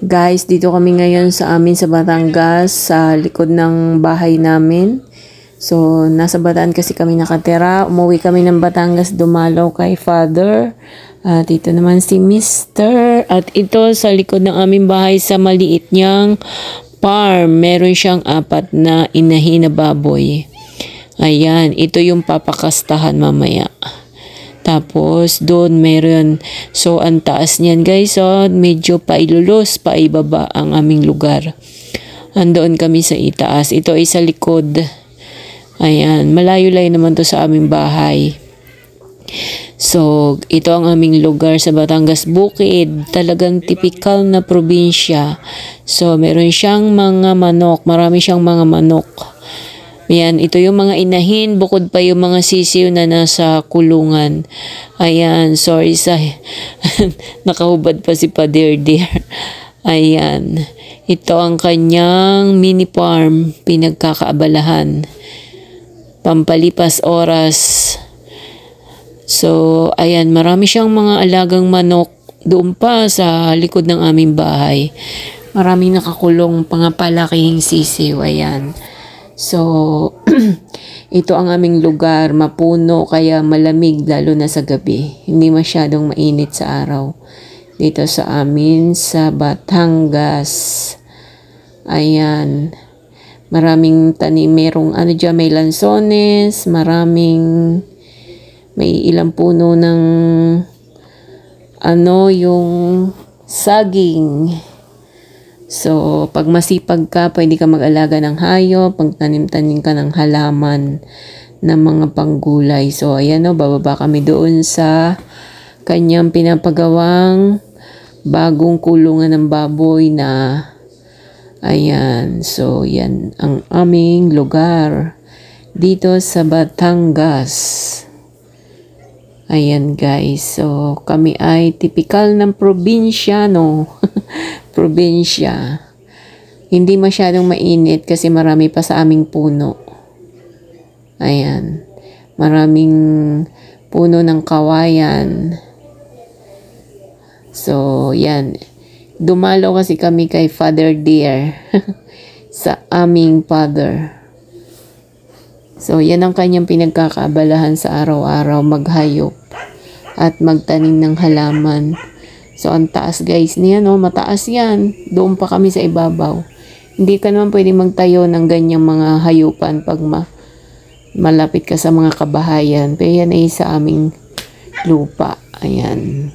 Guys, dito kami ngayon sa amin sa Batangas, sa likod ng bahay namin. So, nasa Bataan kasi kami nakatira. Umuwi kami ng Batangas, dumalaw kay Father. At ito naman si Mr. At ito sa likod ng aming bahay sa maliit niyang farm. Meron siyang 4 na inahin na baboy. Ayan, ito yung papakastahan mamaya. Tapos, doon meron. So, ang taas niyan guys, so, medyo pailulos, paibaba ang aming lugar. Andoon kami sa itaas. Ito ay sa likod. Ayan, malayo-layo naman to sa aming bahay. So, ito ang aming lugar sa Batangas Bukid. Talagang typical na probinsya. So, meron siyang mga manok. Marami siyang mga manok. Ayan, ito yung mga inahin, bukod pa yung mga sisiw na nasa kulungan. Ayan, sorry sa nakahubad pa si Pader there. Ayan, ito ang kanyang mini farm, pinagkakaabalahan. Pampalipas oras. So, ayan, marami siyang mga alagang manok doon pa sa likod ng aming bahay. Maraming nakakulong pangapalakihing sisiw, ayan. So, ito ang aming lugar, mapuno kaya malamig lalo na sa gabi. Hindi masyadong mainit sa araw. Dito sa amin sa Batangas. Ayan. Maraming tanim, merong dyan, may lansones, may ilang puno ng yung saging. So, pag masipag ka, pwede ka mag-alaga ng hayop, pag tanim-tanim ka ng halaman ng mga panggulay. So, ayan bababa kami doon sa kanyang pinapagawang bagong kulungan ng baboy na ayan. So, yan ang aming lugar dito sa Batangas. Ayan guys. So, kami ay typical ng probinsyano. Probinsya. Hindi masyadong mainit kasi marami pa sa aming puno. Ayan. Maraming puno ng kawayan. So, yan. Dumalo kasi kami kay Father Dear. Sa aming father. So, yan ang kanyang pinagkakaabalahan sa araw-araw, maghayop at magtanim ng halaman. So, ang taas guys niya, mataas yan. Doon pa kami sa ibabaw. Hindi ka naman pwede magtayo ng ganyang mga hayupan pag malapit ka sa mga kabahayan. Pero yan ay sa aming lupa. Ayan.